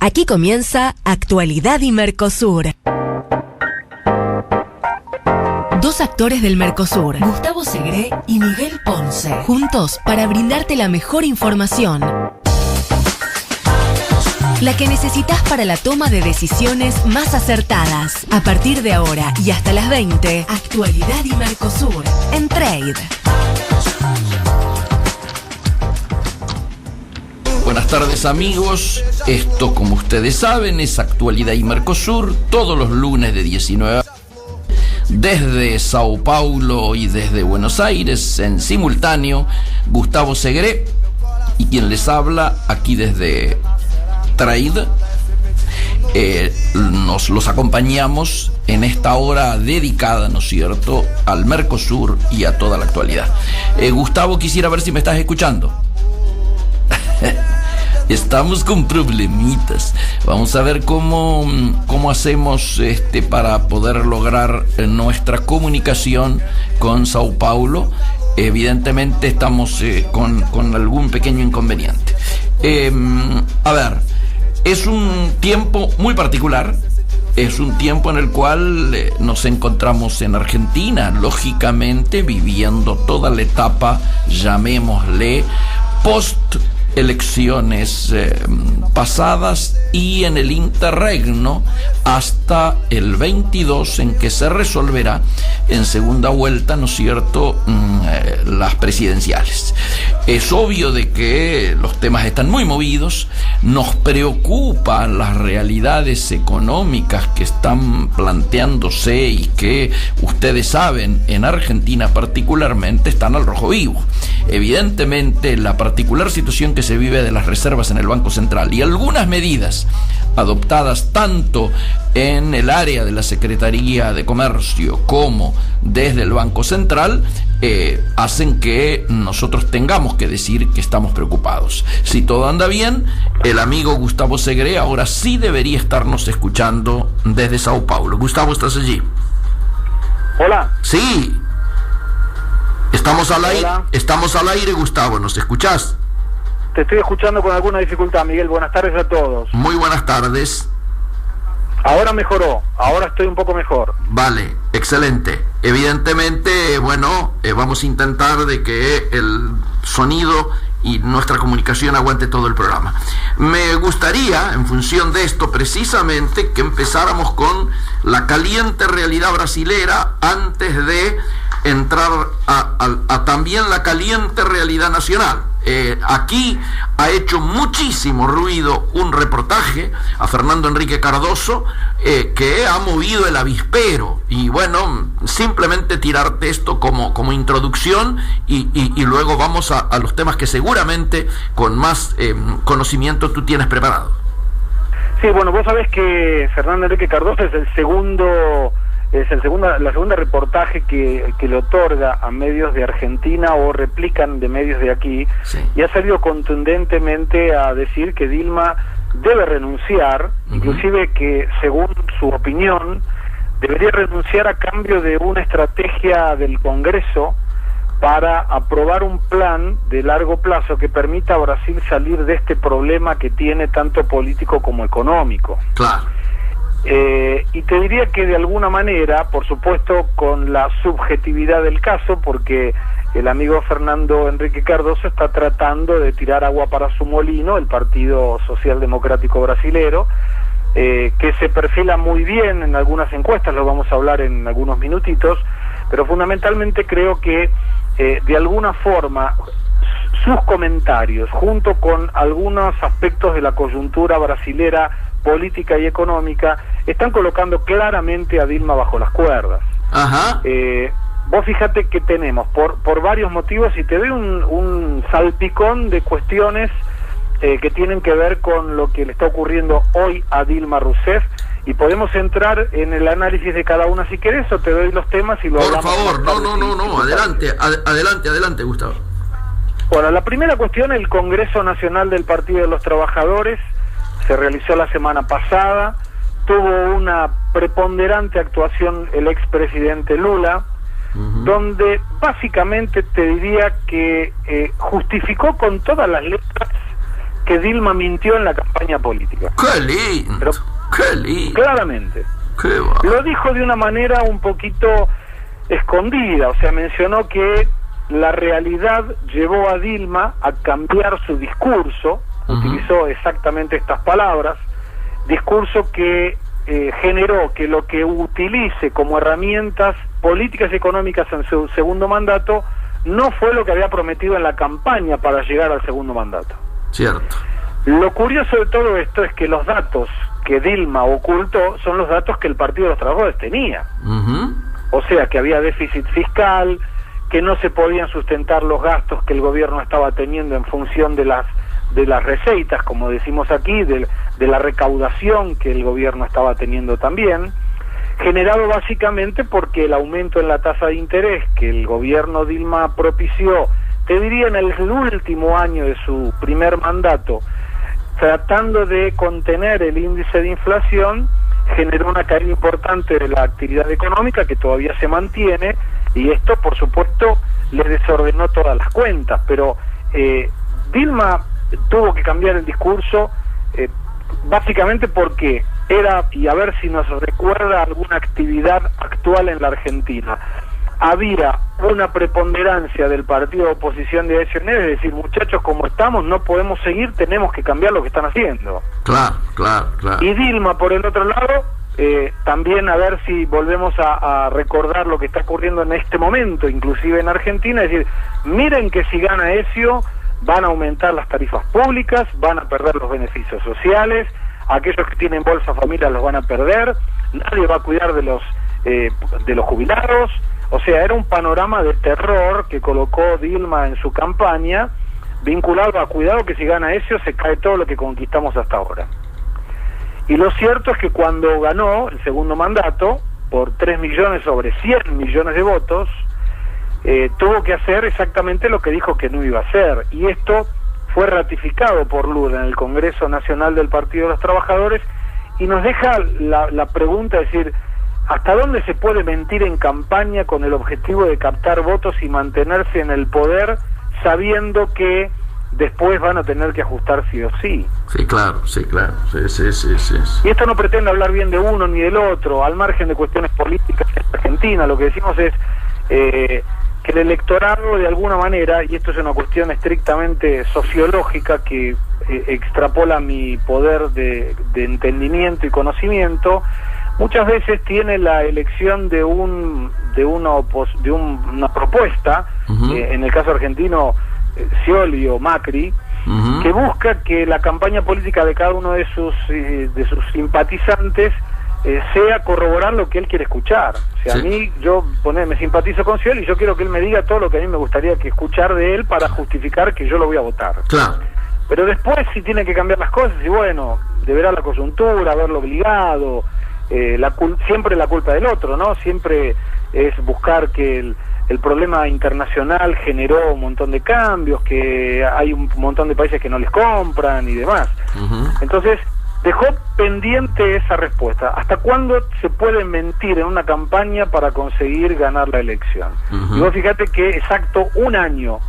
Aquí comienza Actualidad y Mercosur. Dos actores del Mercosur, Gustavo Segré y Miguel Ponce, juntos para brindarte la mejor información. La que necesitas para la toma de decisiones más acertadas. A partir de ahora y hasta las 20, Actualidad y Mercosur en Trade. Buenas tardes, amigos. Esto, como ustedes saben, es Actualidad y Mercosur, todos los lunes de 19 a... Desde Sao Paulo y desde Buenos Aires, en simultáneo, Gustavo Segré y quien les habla aquí desde Trade. Nos los acompañamos en esta hora dedicada, ¿no es cierto?, al Mercosur y a toda la actualidad. Gustavo, quisiera ver si me estás escuchando. Estamos con problemitas. Vamos a ver cómo hacemos para poder lograr nuestra comunicación con Sao Paulo. Evidentemente estamos con algún pequeño inconveniente. A ver, es un tiempo muy particular. Es un tiempo en el cual nos encontramos en Argentina, lógicamente viviendo toda la etapa, llamémosle, post elecciones pasadas y en el interregno hasta el 22, en que se resolverá en segunda vuelta, ¿no es cierto?, las presidenciales. Es obvio de que los temas están muy movidos, nos preocupan las realidades económicas que están planteándose y que ustedes saben, en Argentina particularmente, están al rojo vivo. Evidentemente, la particular situación que se vive de las reservas en el Banco Central y algunas medidas adoptadas tanto en el área de la Secretaría de Comercio como desde el Banco Central hacen que nosotros tengamos que decir que estamos preocupados. Si todo anda bien, el amigo Gustavo Segré ahora sí debería estarnos escuchando desde Sao Paulo. Gustavo, ¿estás allí? Hola. Sí. Estamos al aire, Gustavo, ¿nos escuchás? Te estoy escuchando con alguna dificultad, Miguel. Buenas tardes a todos. Muy buenas tardes. Ahora mejoró, ahora estoy un poco mejor. Vale, excelente. Evidentemente, bueno, vamos a intentar de que el sonido y nuestra comunicación aguante todo el programa. Me gustaría, en función de esto precisamente, que empezáramos con la caliente realidad brasilera antes de entrar a también la caliente realidad nacional. Aquí ha hecho muchísimo ruido un reportaje a Fernando Enrique Cardoso que ha movido el avispero, y bueno, simplemente tirarte esto como introducción y luego vamos a los temas que seguramente con más conocimiento tú tienes preparado. Sí, bueno, vos sabés que Fernando Enrique Cardoso es la segunda reportaje que le otorga a medios de Argentina o replican de medios de aquí, sí. Y ha salido contundentemente a decir que Dilma debe renunciar, inclusive que según su opinión debería renunciar a cambio de una estrategia del Congreso para aprobar un plan de largo plazo que permita a Brasil salir de este problema que tiene tanto político como económico. Claro. Y te diría que de alguna manera, por supuesto con la subjetividad del caso, porque el amigo Fernando Enrique Cardoso está tratando de tirar agua para su molino, el Partido Socialdemocrático Brasilero, que se perfila muy bien en algunas encuestas, lo vamos a hablar en algunos minutitos, pero fundamentalmente creo que de alguna forma sus comentarios, junto con algunos aspectos de la coyuntura brasilera política y económica, están colocando claramente a Dilma bajo las cuerdas. Ajá. Vos fíjate que tenemos, por varios motivos, y te doy un salpicón de cuestiones que tienen que ver con lo que le está ocurriendo hoy a Dilma Rousseff, y podemos entrar en el análisis de cada una si querés, o te doy los temas y lo hablamos. Por favor, no, adelante, Gustavo. Bueno, la primera cuestión, el Congreso Nacional del Partido de los Trabajadores se realizó la semana pasada, tuvo una preponderante actuación el expresidente Lula, donde básicamente te diría que justificó con todas las letras que Dilma mintió en la campaña política. ¡Qué lindo! Pero, ¡Qué lindo! claramente. ¡Qué va! Lo dijo de una manera un poquito escondida, o sea, mencionó que la realidad llevó a Dilma a cambiar su discurso, utilizó exactamente estas palabras, discurso que generó que lo que utilice como herramientas políticas y económicas en su segundo mandato no fue lo que había prometido en la campaña para llegar al segundo mandato. Cierto. Lo curioso de todo esto es que los datos que Dilma ocultó son los datos que el Partido de los Trabajadores tenía. O sea, que había déficit fiscal, que no se podían sustentar los gastos que el gobierno estaba teniendo en función de las recetas, como decimos aquí, de la recaudación que el gobierno estaba teniendo también, generado básicamente porque el aumento en la tasa de interés que el gobierno Dilma propició, te diría en el último año de su primer mandato, tratando de contener el índice de inflación, generó una caída importante de la actividad económica que todavía se mantiene, y esto por supuesto le desordenó todas las cuentas, pero Dilma tuvo que cambiar el discurso básicamente porque era, y a ver si nos recuerda alguna actividad actual en la Argentina, había una preponderancia del partido de oposición de Aécio Neves, es decir, muchachos, como estamos no podemos seguir, tenemos que cambiar lo que están haciendo. Claro. Y Dilma, por el otro lado, también a ver si volvemos a recordar lo que está ocurriendo en este momento, inclusive en Argentina, es decir, miren que si gana Aécio, van a aumentar las tarifas públicas, van a perder los beneficios sociales, aquellos que tienen Bolsa Familia los van a perder, nadie va a cuidar de los jubilados. O sea, era un panorama de terror que colocó Dilma en su campaña, vinculado a cuidado que si gana Aécio se cae todo lo que conquistamos hasta ahora. Y lo cierto es que cuando ganó el segundo mandato, por 3 millones sobre 100 millones de votos, tuvo que hacer exactamente lo que dijo que no iba a hacer. Y esto fue ratificado por Lula en el Congreso Nacional del Partido de los Trabajadores, y nos deja la pregunta, es decir, ¿hasta dónde se puede mentir en campaña con el objetivo de captar votos y mantenerse en el poder sabiendo que después van a tener que ajustar sí o sí? Sí, claro. Sí. Y esto no pretende hablar bien de uno ni del otro, al margen de cuestiones políticas en Argentina. Lo que decimos es que el electorado, de alguna manera, y esto es una cuestión estrictamente sociológica que extrapola mi poder de entendimiento y conocimiento, muchas veces tiene la elección de una propuesta, en el caso argentino Scioli o Macri, que busca que la campaña política de cada uno de sus simpatizantes sea corroborar lo que él quiere escuchar. O sea, sí. Me simpatizo con Scioli y yo quiero que él me diga todo lo que a mí me gustaría que escuchar de él para justificar que yo lo voy a votar. Claro. Pero después si tiene que cambiar las cosas, y bueno, deberá la coyuntura, haberlo obligado, siempre la culpa del otro, ¿no? Siempre es buscar que el problema internacional generó un montón de cambios, que hay un montón de países que no les compran y demás. Entonces dejó pendiente esa respuesta. ¿Hasta cuándo se puede mentir en una campaña para conseguir ganar la elección? Y vos fíjate que exacto un año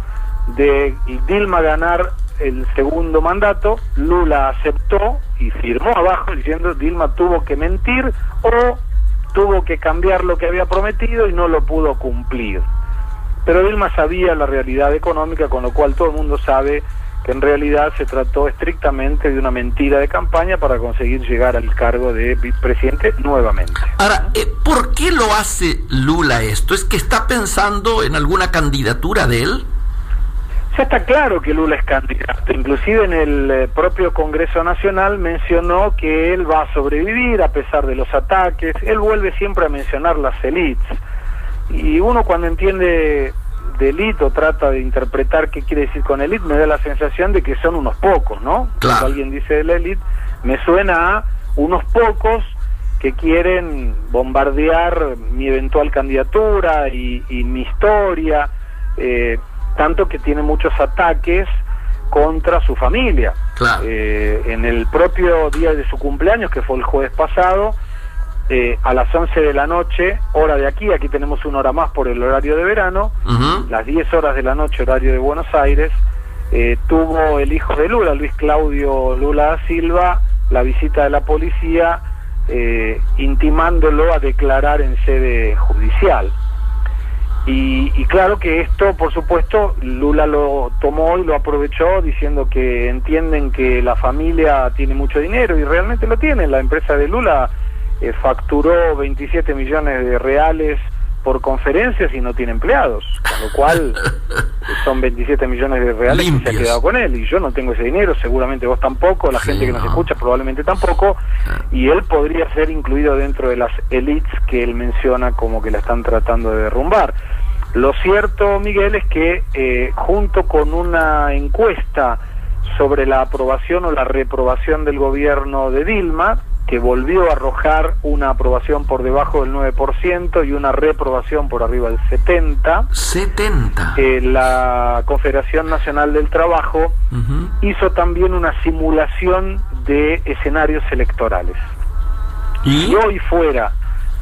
de Dilma ganar el segundo mandato, Lula aceptó y firmó abajo diciendo Dilma tuvo que mentir o tuvo que cambiar lo que había prometido y no lo pudo cumplir. Pero Dilma sabía la realidad económica, con lo cual todo el mundo sabe que en realidad se trató estrictamente de una mentira de campaña para conseguir llegar al cargo de presidente nuevamente. Ahora, ¿por qué lo hace Lula esto? ¿Es que está pensando en alguna candidatura de él? Ya está claro que Lula es candidato, inclusive en el propio Congreso Nacional mencionó que él va a sobrevivir a pesar de los ataques. Él vuelve siempre a mencionar las élites, y uno cuando entiende de élite o trata de interpretar qué quiere decir con élite, me da la sensación de que son unos pocos, ¿no? Claro. Cuando alguien dice de la élite, me suena a unos pocos que quieren bombardear mi eventual candidatura y mi historia, tanto que tiene muchos ataques contra su familia. Claro. En el propio día de su cumpleaños, que fue el jueves pasado, a las 11 de la noche, hora de aquí tenemos una hora más por el horario de verano, las 10 horas de la noche, horario de Buenos Aires, tuvo el hijo de Lula, Luis Claudio Lula da Silva, la visita de la policía, intimándolo a declarar en sede judicial. Y claro que esto, por supuesto, Lula lo tomó y lo aprovechó diciendo que entienden que la familia tiene mucho dinero, y realmente lo tiene. La empresa de Lula facturó 27 millones de reales por conferencias y no tiene empleados, con lo cual son 27 millones de reales limpios, que se ha quedado con él, y yo no tengo ese dinero, seguramente vos tampoco, la gente que nos escucha probablemente tampoco, y él podría ser incluido dentro de las élites que él menciona como que la están tratando de derrumbar. Lo cierto, Miguel, es que junto con una encuesta sobre la aprobación o la reprobación del gobierno de Dilma, que volvió a arrojar una aprobación por debajo del 9% y una reprobación por arriba del 70%. La Confederación Nacional del Trabajo hizo también una simulación de escenarios electorales. ¿Y? Si hoy fuera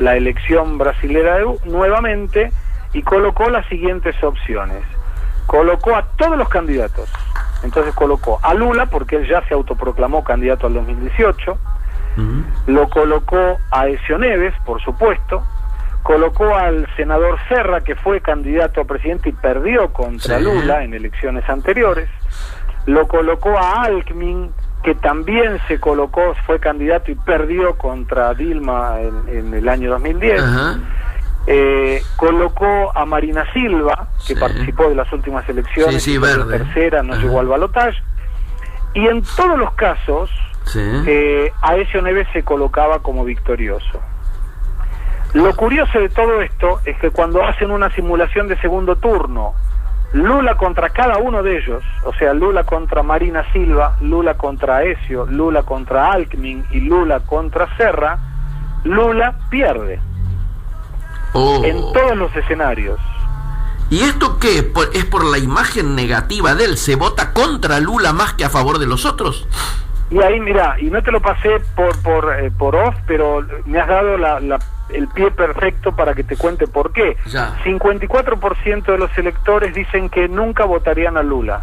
la elección brasilera nuevamente, y colocó las siguientes opciones. Colocó a todos los candidatos. Entonces colocó a Lula, porque él ya se autoproclamó candidato al 2018, lo colocó a Aécio Neves, por supuesto, colocó al senador Serra, que fue candidato a presidente y perdió contra Lula en elecciones anteriores, lo colocó a Alckmin, que también se colocó, fue candidato y perdió contra Dilma en el año 2010, colocó a Marina Silva, que participó de las últimas elecciones, tercera, no llegó al balotaje, y en todos los casos Aécio Neves se colocaba como victorioso. Lo curioso de todo esto es que cuando hacen una simulación de segundo turno, Lula contra cada uno de ellos, o sea, Lula contra Marina Silva, Lula contra Aécio, Lula contra Alckmin y Lula contra Serra, Lula pierde en todos los escenarios. ¿Y esto qué? ¿Es por la imagen negativa de él? ¿Se vota contra Lula más que a favor de los otros? Y ahí, mira, y no te lo pasé por off, pero me has dado el pie perfecto para que te cuente por qué. 54% de los electores dicen que nunca votarían a Lula.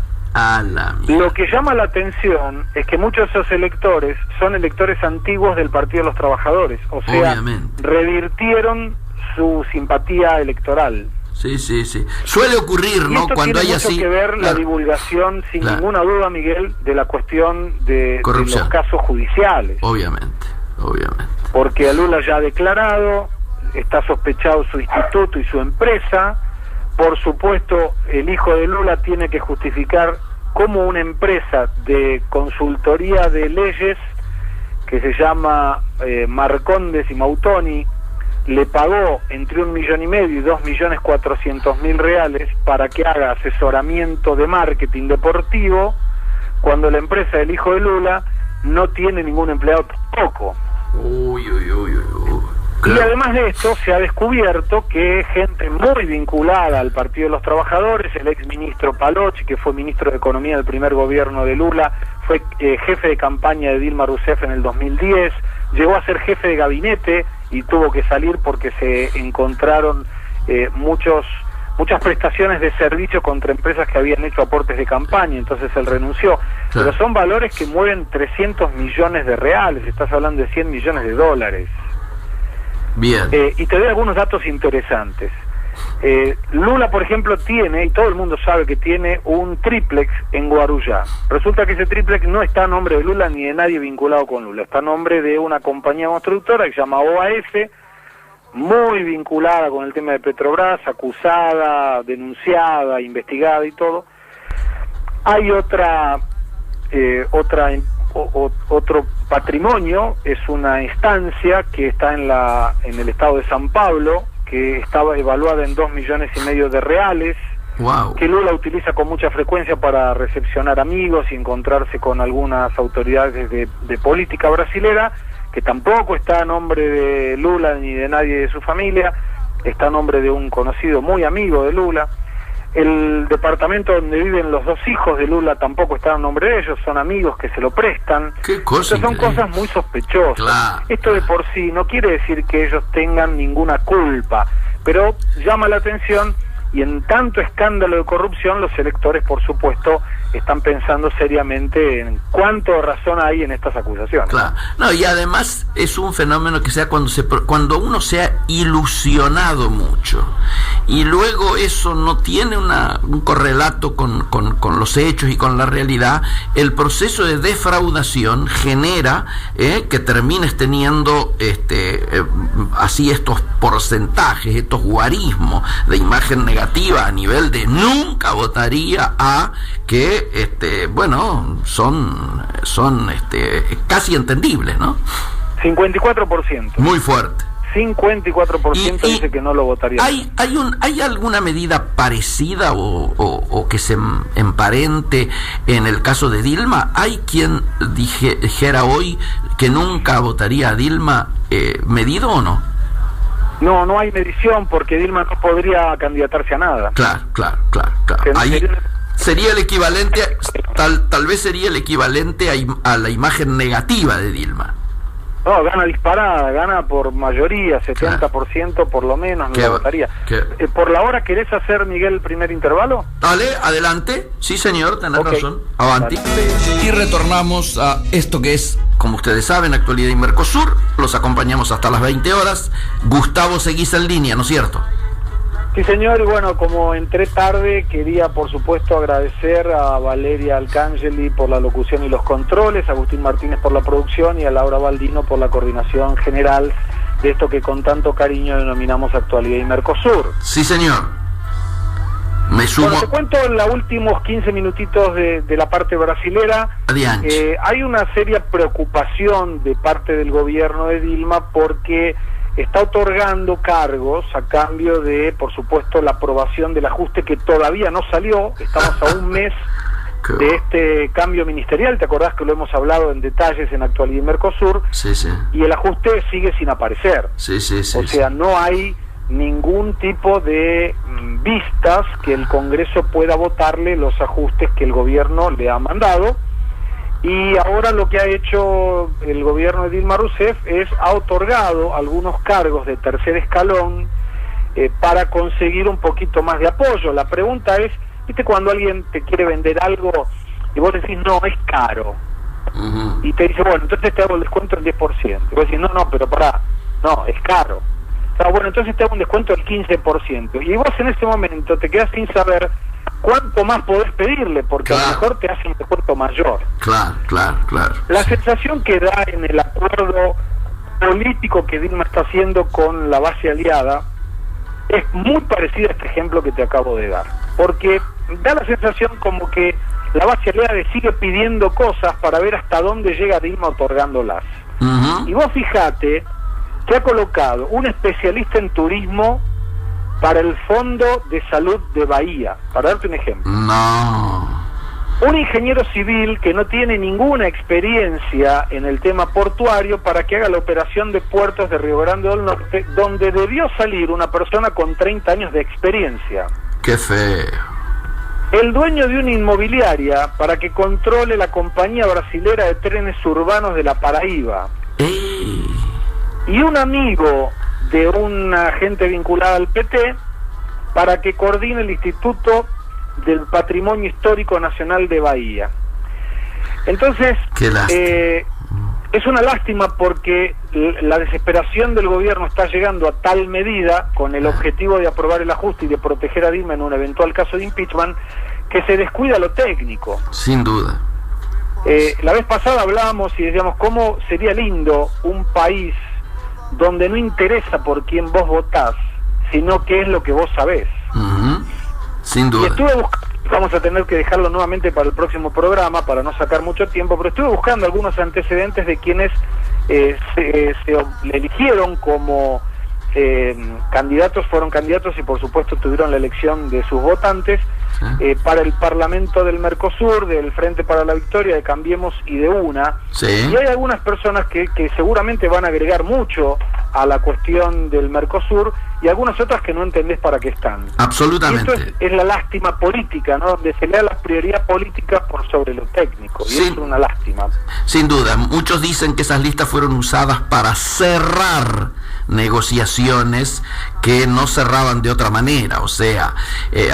Lo que llama la atención es que muchos de esos electores son electores antiguos del Partido de los Trabajadores, o sea, revirtieron su simpatía electoral. Sí. Suele ocurrir, ¿no? Cuando hay así. Tiene mucho que ver la divulgación, sin ninguna duda, Miguel, de la cuestión de los casos judiciales. Obviamente. Porque a Lula ya ha declarado, está sospechado su instituto y su empresa. Por supuesto, el hijo de Lula tiene que justificar cómo una empresa de consultoría de leyes que se llama Marcondes y Mautoni le pagó entre 1,5 millones y 2.400.000 reales para que haga asesoramiento de marketing deportivo, cuando la empresa del hijo de Lula no tiene ningún empleado tampoco. Y además de esto, se ha descubierto que gente muy vinculada al Partido de los Trabajadores, el ex ministro Palocci, que fue ministro de Economía del primer gobierno de Lula, fue jefe de campaña de Dilma Rousseff en el 2010, llegó a ser jefe de gabinete y tuvo que salir porque se encontraron muchas prestaciones de servicio contra empresas que habían hecho aportes de campaña, entonces él renunció. Pero son valores que mueven 300 millones de reales, estás hablando de 100 millones de dólares. Bien. Y te doy algunos datos interesantes. Lula, por ejemplo, tiene, y todo el mundo sabe que tiene, un triplex en Guarujá. Resulta que ese triplex no está a nombre de Lula ni de nadie vinculado con Lula, está a nombre de una compañía constructora que se llama OAS, muy vinculada con el tema de Petrobras, acusada, denunciada, investigada y todo. Hay otro patrimonio, es una estancia que está en el estado de San Pablo, que estaba evaluada en 2,5 millones de reales, que Lula utiliza con mucha frecuencia para recepcionar amigos y encontrarse con algunas autoridades de política brasilera, que tampoco está a nombre de Lula ni de nadie de su familia, está a nombre de un conocido muy amigo de Lula. El departamento donde viven los 2 hijos de Lula tampoco está a nombre de ellos, son amigos que se lo prestan. Son cosas muy sospechosas. Esto de por sí no quiere decir que ellos tengan ninguna culpa, pero llama la atención y en tanto escándalo de corrupción los electores, por supuesto, están pensando seriamente en cuánto razón hay en estas acusaciones. Claro. No, y además es un fenómeno que sea cuando uno se ha ilusionado mucho y luego eso no tiene un correlato con los hechos y con la realidad, el proceso de defraudación genera que termines teniendo así estos porcentajes, estos guarismos de imagen negativa a nivel de nunca votaría a, que son casi entendibles, ¿no? 54%. Muy fuerte. 54% dice que no lo votaría. ¿Hay alguna medida parecida o que se emparente en el caso de Dilma? ¿Hay quien dijera hoy que nunca votaría a Dilma, medido o no? No hay medición porque Dilma no podría candidatarse a nada. Claro. Ahí sería el equivalente, tal vez sería el equivalente a la imagen negativa de Dilma. No, gana disparada, gana por mayoría, 70% por lo menos, no la votaría. ¿Por la hora querés hacer, Miguel, el primer intervalo? Dale, adelante. Sí, señor, tenés razón. Avanti. Dale. Y retornamos a esto que es, como ustedes saben, Actualidad y Mercosur. Los acompañamos hasta las 20 horas. Gustavo, seguís en línea, ¿no es cierto? Sí, señor, y bueno, como entré tarde, quería por supuesto agradecer a Valeria Alcangeli por la locución y los controles, a Agustín Martínez por la producción y a Laura Baldino por la coordinación general de esto que con tanto cariño denominamos Actualidad y Mercosur. Sí, señor. Me sumo. Bueno, te cuento en los últimos 15 minutitos de la parte brasilera. Hay una seria preocupación de parte del gobierno de Dilma porque está otorgando cargos a cambio de, por supuesto, la aprobación del ajuste que todavía no salió. Estamos a un mes de este cambio ministerial, ¿te acordás que lo hemos hablado en detalles en Actualidad y Mercosur? Sí. Y el ajuste sigue sin aparecer. Sí. O sea, no hay ningún tipo de vistas que el Congreso pueda votarle los ajustes que el gobierno le ha mandado. Y ahora lo que ha hecho el gobierno de Dilma Rousseff ha otorgado algunos cargos de tercer escalón para conseguir un poquito más de apoyo. La pregunta es, ¿viste cuando alguien te quiere vender algo y vos decís, no, es caro? Y te dice, bueno, entonces te hago el descuento del 10%. Y vos decís, no, pero pará, no, es caro. O sea, bueno, entonces te hago un descuento del 15%. Y vos en ese momento te quedás sin saber cuánto más podés pedirle, porque a lo mejor te hace un descuento mayor. Claro. La sensación que da en el acuerdo político que Dilma está haciendo con la base aliada es muy parecida a este ejemplo que te acabo de dar, porque da la sensación como que la base aliada le sigue pidiendo cosas para ver hasta dónde llega Dilma otorgándolas. Y vos fijate que ha colocado un especialista en turismo para el Fondo de Salud de Bahía, para darte un ejemplo. Un ingeniero civil que no tiene ninguna experiencia en el tema portuario para que haga la operación de puertos de Río Grande del Norte, donde debió salir una persona con 30 años de experiencia. ¡Qué feo! El dueño de una inmobiliaria para que controle la compañía brasilera de trenes urbanos de la Paraíba. Y un amigo de una gente vinculada al PT para que coordine el Instituto del Patrimonio Histórico Nacional de Bahía. Entonces, es una lástima porque la desesperación del gobierno está llegando a tal medida, con el objetivo de aprobar el ajuste y de proteger a Dilma en un eventual caso de impeachment, que se descuida lo técnico. Sin duda. La vez pasada hablábamos y decíamos cómo sería lindo un país donde no interesa por quién vos votás, sino qué es lo que vos sabés. Sin duda. Y estuve buscando, vamos a tener que dejarlo nuevamente para el próximo programa, para no sacar mucho tiempo, pero estuve buscando algunos antecedentes de quienes se le eligieron como candidatos, fueron candidatos y por supuesto tuvieron la elección de sus votantes para el Parlamento del Mercosur, del Frente para la Victoria, de Cambiemos y de UNA. Y hay algunas personas que seguramente van a agregar mucho a la cuestión del Mercosur y algunas otras que no entendés para qué están. Absolutamente. Y esto es la lástima política, ¿no? Donde se le da la prioridad política por sobre lo técnico, y es una lástima. Sin duda, muchos dicen que esas listas fueron usadas para cerrar negociaciones que no cerraban de otra manera. O sea,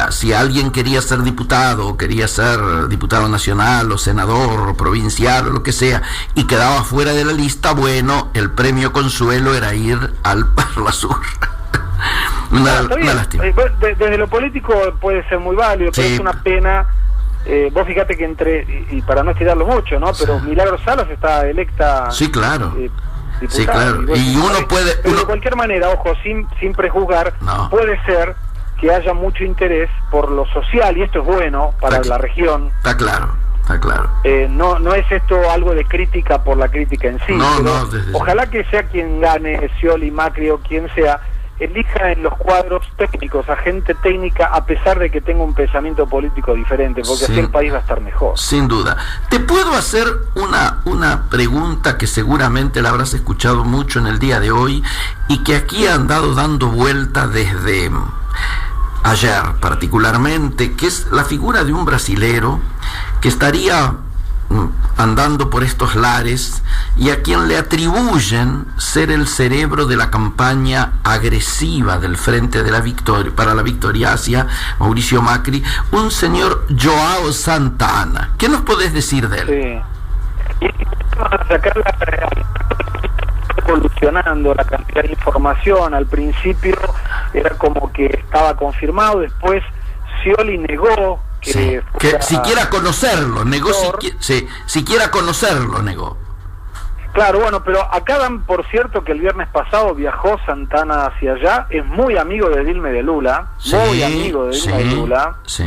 si alguien quería ser diputado, o quería ser diputado nacional o senador o provincial o lo que sea, y quedaba fuera de la lista, bueno, el premio consuelo era ir al Parlasur. Una lástima. Desde lo político puede ser muy válido, pero es una pena. Vos fíjate que y para no estirarlo mucho, ¿no? Pero Milagros Salas está electa. Sí, claro. Diputada, sí, claro. Y uno puede. Pero de cualquier manera, ojo, sin prejuzgar, puede ser que haya mucho interés por lo social, y esto es bueno para la región. Está claro. No es esto algo de crítica por la crítica en sí. Ojalá que sea quien gane, Scioli, Macri o quien sea, elija en los cuadros técnicos a gente técnica, a pesar de que tenga un pensamiento político diferente, porque así el país va a estar mejor. Sin duda. Te puedo hacer una pregunta que seguramente la habrás escuchado mucho en el día de hoy y que aquí ha andado dando vuelta desde ayer particularmente, que es la figura de un brasilero que estaría andando por estos lares y a quien le atribuyen ser el cerebro de la campaña agresiva del Frente de la Victoria para la Victoria hacia Mauricio Macri, un señor João Santana. ¿Qué nos podés decir de él? Sí. Y sacar evolucionando la cantidad de información. Al principio era como que estaba confirmado, después Scioli negó que siquiera conocerlo, negó siquiera conocerlo, negó. Claro, bueno, pero acá dan por cierto que el viernes pasado viajó Santana hacia allá, es muy amigo de Dilma de Lula, de Lula. Sí.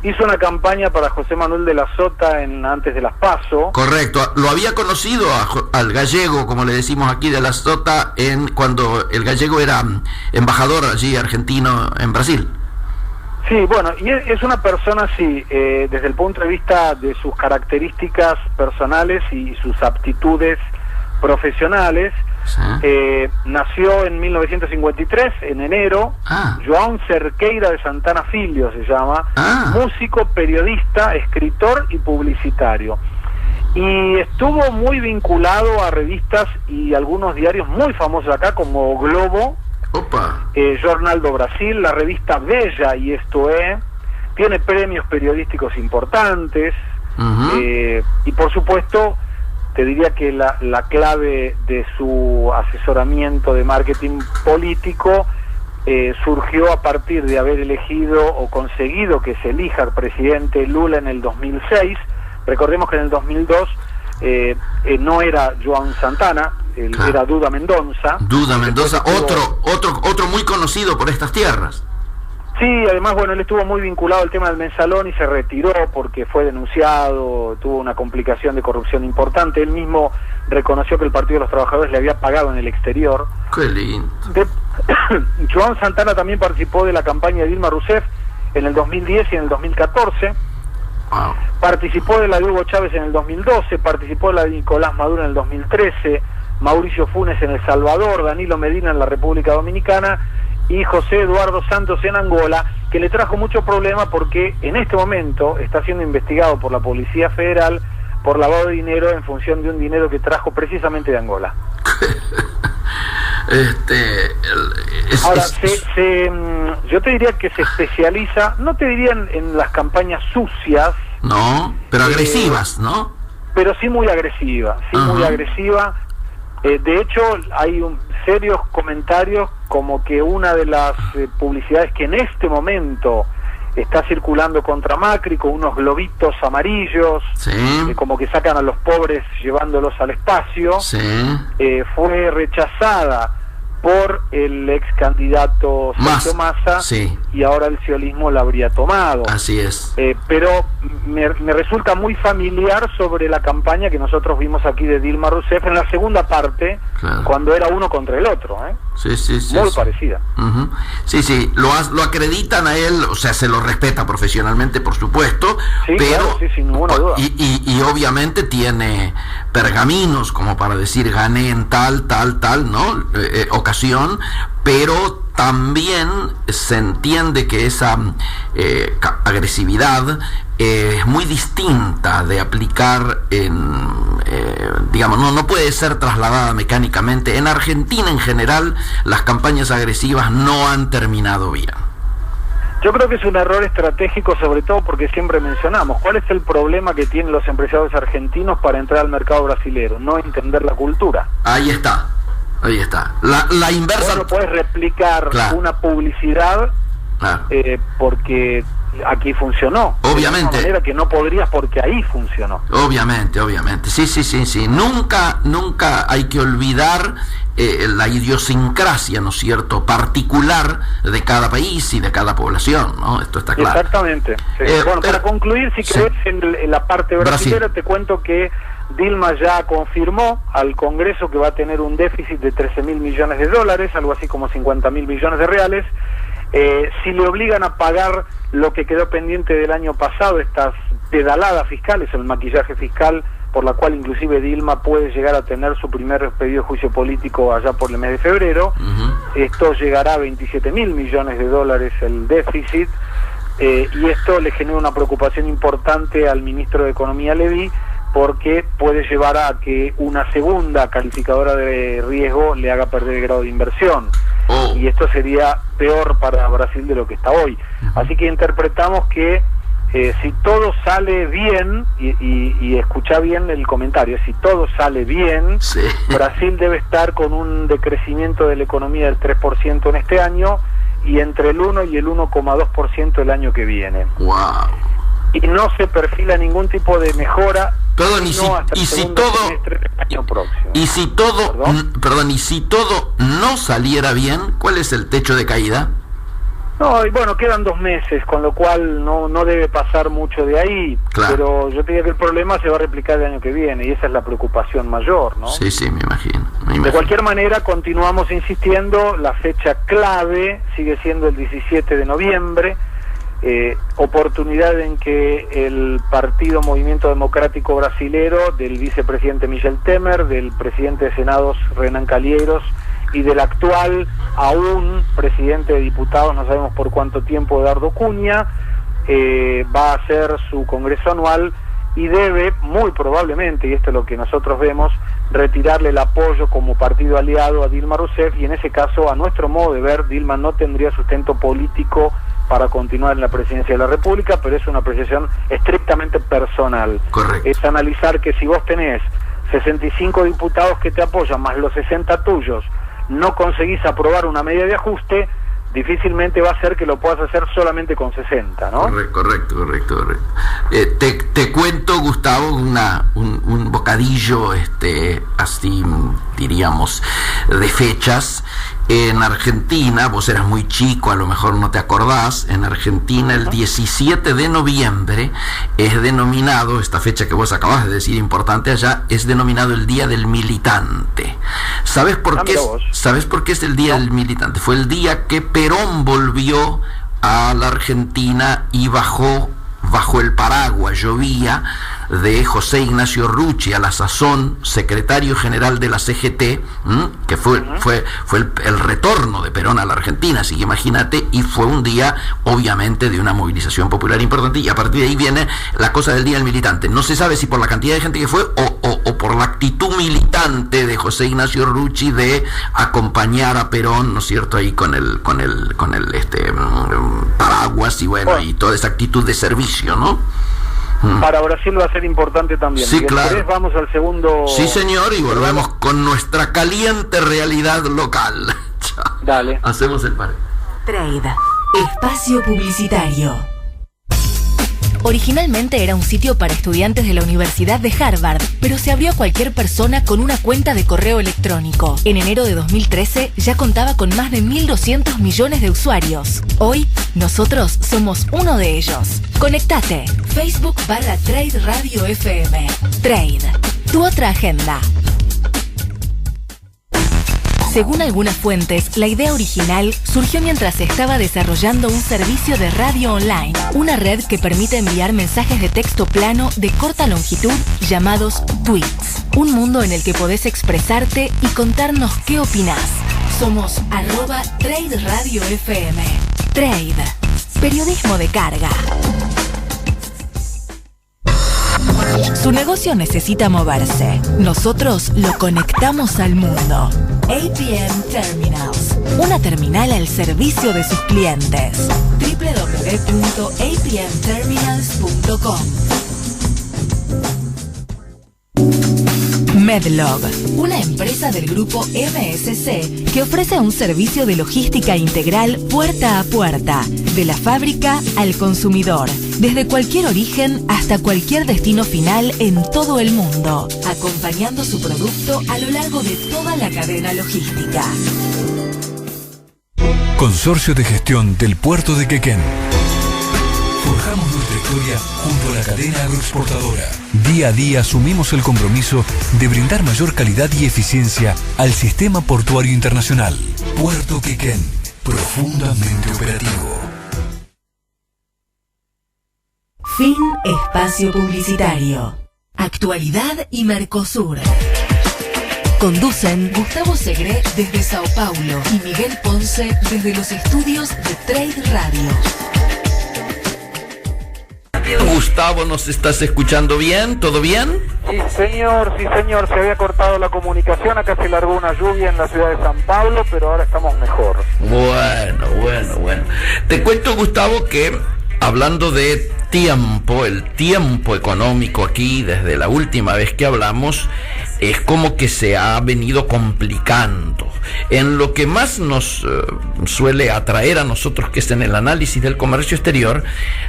Hizo una campaña para José Manuel de la Sota antes de las PASO. Correcto, lo había conocido al gallego, como le decimos aquí, de la Sota, cuando el gallego era embajador allí argentino en Brasil. Sí, bueno, y es una persona, desde el punto de vista de sus características personales y sus aptitudes profesionales. Nació en 1953, en enero. João Cerqueira de Santana Filho se llama. Músico, periodista, escritor y publicitario. Y estuvo muy vinculado a revistas y algunos diarios muy famosos acá, como Globo, Jornal do Brasil, la revista Bella y Esto Es. Tiene premios periodísticos importantes. Y por supuesto, te diría que la clave de su asesoramiento de marketing político surgió a partir de haber elegido o conseguido que se elija al presidente Lula en el 2006. Recordemos que en el 2002 no era João Santana, era Duda Mendonça. Otro muy conocido por estas tierras. Sí, además, bueno, él estuvo muy vinculado al tema del mensalón y se retiró porque fue denunciado, tuvo una complicación de corrupción importante. Él mismo reconoció que el Partido de los Trabajadores le había pagado en el exterior. ¡Qué lindo! João Santana también participó de la campaña de Dilma Rousseff en el 2010 y en el 2014. Wow. Participó de la de Hugo Chávez en el 2012, participó de la de Nicolás Maduro en el 2013, Mauricio Funes en El Salvador, Danilo Medina en la República Dominicana y José Eduardo Santos en Angola, que le trajo mucho problema porque en este momento está siendo investigado por la Policía Federal por lavado de dinero en función de un dinero que trajo precisamente de Angola. Ahora, yo te diría que se especializa, no te diría en las campañas sucias, no, pero agresivas, ¿no? Pero sí muy agresiva, muy agresiva. De hecho, hay serios comentarios como que una de las publicidades que en este momento está circulando contra Macri, con unos globitos amarillos, como que sacan a los pobres llevándolos al espacio, fue rechazada por el ex candidato Sergio Massa, y ahora el ciolismo la habría tomado. Así es. Pero me resulta muy familiar sobre la campaña que nosotros vimos aquí de Dilma Rousseff en la segunda parte, cuando era uno contra el otro, muy parecida. Sí, lo acreditan a él, o sea, se lo respeta profesionalmente, por supuesto, pero claro, sin ninguna duda. Y obviamente tiene pergaminos como para decir gané en tal, ¿no? Ocasión, pero también se entiende que esa agresividad es muy distinta de aplicar en digamos, no puede ser trasladada mecánicamente. En Argentina en general las campañas agresivas no han terminado bien. Yo creo que es un error estratégico, sobre todo porque siempre mencionamos cuál es el problema que tienen los empresarios argentinos para entrar al mercado brasilero: no entender la cultura. Ahí está. La inversa. Vos no puedes replicar una publicidad porque aquí funcionó. Obviamente. De una manera que no podrías porque ahí funcionó. Obviamente. Sí. Nunca hay que olvidar la idiosincrasia, ¿no es cierto?, particular de cada país y de cada población, ¿no? Esto está claro. Exactamente. Sí. Bueno, para concluir, si querés, en la parte brasilera, te cuento que Dilma ya confirmó al Congreso que va a tener un déficit de 13.000 millones de dólares, algo así como 50.000 millones de reales. Si le obligan a pagar lo que quedó pendiente del año pasado, estas pedaladas fiscales, el maquillaje fiscal, por la cual inclusive Dilma puede llegar a tener su primer pedido de juicio político allá por el mes de febrero, esto llegará a 27.000 millones de dólares el déficit, y esto le genera una preocupación importante al ministro de Economía, Levy, porque puede llevar a que una segunda calificadora de riesgo le haga perder el grado de inversión. Y esto sería peor para Brasil de lo que está hoy. Así que interpretamos que si todo sale bien, y escucha bien el comentario, si todo sale bien, Brasil debe estar con un decrecimiento de la economía del 3% en este año, y entre el 1 y el 1,2% el año que viene. Wow. Y no se perfila ningún tipo de mejora. Perdón, y si todo no saliera bien, ¿cuál es el techo de caída? No, y bueno, quedan 2 meses, con lo cual no debe pasar mucho de ahí, claro. Pero yo te diría que el problema se va a replicar el año que viene, y esa es la preocupación mayor, ¿no? Sí, me imagino. De cualquier manera, continuamos insistiendo, la fecha clave sigue siendo el 17 de noviembre, oportunidad en que el Partido Movimiento Democrático Brasilero, del vicepresidente Michel Temer, del presidente de Senados Renan Calheiros y del actual aún presidente de diputados, no sabemos por cuánto tiempo, Eduardo Cunha, va a hacer su congreso anual y debe, muy probablemente, y esto es lo que nosotros vemos, retirarle el apoyo como partido aliado a Dilma Rousseff, y en ese caso, a nuestro modo de ver, Dilma no tendría sustento político para continuar en la presidencia de la República, pero es una apreciación estrictamente personal. Correcto. Es analizar que si vos tenés 65 diputados que te apoyan, más los 60 tuyos, no conseguís aprobar una medida de ajuste, difícilmente va a ser que lo puedas hacer solamente con 60, ¿no? Correcto. Te cuento, Gustavo, un bocadillo, así diríamos, de fechas. En Argentina, vos eras muy chico, a lo mejor no te acordás, en Argentina el 17 de noviembre es denominado, esta fecha que vos acabas de decir importante allá, es denominado el Día del Militante. ¿Sabés por qué es el Día del Militante? Fue el día que Perón volvió a la Argentina y bajo el paraguas, llovía, de José Ignacio Rucci, a la sazón secretario general de la CGT, que fue el retorno de Perón a la Argentina, así que imagínate, y fue un día obviamente de una movilización popular importante, y a partir de ahí viene la cosa del Día del Militante. No se sabe si por la cantidad de gente que fue o por la actitud militante de José Ignacio Rucci de acompañar a Perón, ¿no es cierto?, ahí con el paraguas, y bueno, y toda esa actitud de servicio, ¿no? Para Brasil va a ser importante también. Sí, claro. Vamos al segundo. Sí, señor, y volvemos con nuestra caliente realidad local. Dale. Hacemos el par. Trade. Espacio publicitario. Originalmente era un sitio para estudiantes de la Universidad de Harvard, pero se abrió a cualquier persona con una cuenta de correo electrónico. En enero de 2013 ya contaba con más de 1.200 millones de usuarios. Hoy, nosotros somos uno de ellos. Conectate. Facebook/Trade Radio FM. Trade. Tu otra agenda. Según algunas fuentes, la idea original surgió mientras se estaba desarrollando un servicio de radio online, una red que permite enviar mensajes de texto plano de corta longitud llamados tweets. Un mundo en el que podés expresarte y contarnos qué opinás. Somos @Trade Radio FM. Trade. Periodismo de carga. Su negocio necesita moverse. Nosotros lo conectamos al mundo. APM Terminals. Una terminal al servicio de sus clientes. www.apmterminals.com. Medlog, una empresa del grupo MSC que ofrece un servicio de logística integral puerta a puerta, de la fábrica al consumidor, desde cualquier origen hasta cualquier destino final en todo el mundo, acompañando su producto a lo largo de toda la cadena logística. Consorcio de Gestión del Puerto de Quequén. Forjamos nuestra historia junto a la cadena agroexportadora. Día a día asumimos el compromiso de brindar mayor calidad y eficiencia al sistema portuario internacional. Puerto Quequén, profundamente operativo. Fin espacio publicitario. Actualidad y Mercosur. Conducen Gustavo Segre desde Sao Paulo y Miguel Ponce desde los estudios de Trade Radio. Gustavo, ¿nos estás escuchando bien? ¿Todo bien? Sí, señor, se había cortado la comunicación, acá se largó una lluvia en la ciudad de San Pablo, pero ahora estamos mejor. Bueno. Te cuento, Gustavo, que hablando de tiempo, el tiempo económico aquí, desde la última vez que hablamos, es como que se ha venido complicando. En lo que más nos suele atraer a nosotros, que es en el análisis del comercio exterior,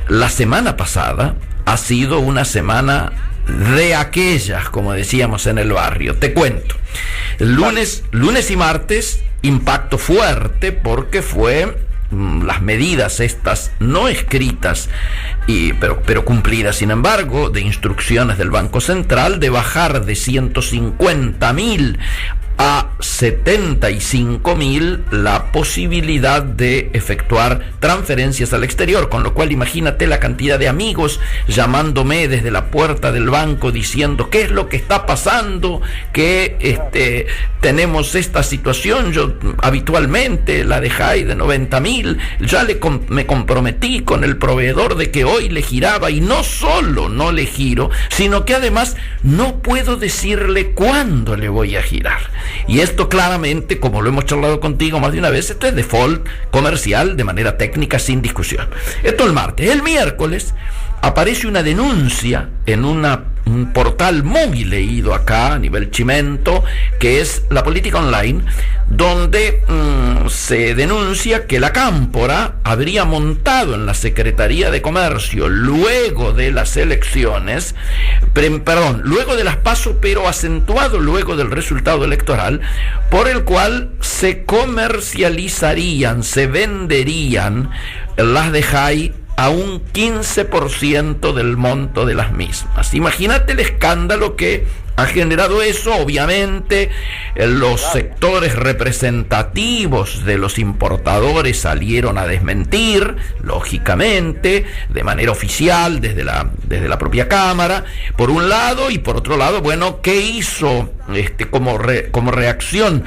la semana pasada ha sido una semana de aquellas, como decíamos en el barrio. Te cuento. Lunes y martes, impacto fuerte porque fue las medidas estas no escritas pero cumplidas, sin embargo, de instrucciones del Banco Central de bajar de 150.000 a 75.000 la posibilidad de efectuar transferencias al exterior, con lo cual imagínate la cantidad de amigos llamándome desde la puerta del banco diciendo qué es lo que está pasando, que tenemos esta situación. Yo habitualmente la dejé de 90.000, ya me comprometí con el proveedor de que hoy le giraba, y no solo no le giro, sino que además no puedo decirle cuándo le voy a girar. Y esto claramente, como lo hemos charlado contigo más de una vez, esto es default comercial de manera técnica, sin discusión. Esto el martes. El miércoles aparece una denuncia en un portal muy leído acá a nivel chimento, que es La Política Online, donde se denuncia que la Cámpora habría montado en la Secretaría de Comercio luego de las elecciones, luego de las PASO, pero acentuado luego del resultado electoral, por el cual se comercializarían, se venderían las de JAI a un 15% del monto de las mismas. Imagínate el escándalo que ha generado eso. Obviamente los sectores representativos de los importadores salieron a desmentir, lógicamente, de manera oficial desde la propia Cámara, por un lado, y por otro lado, bueno, ¿qué hizo como reacción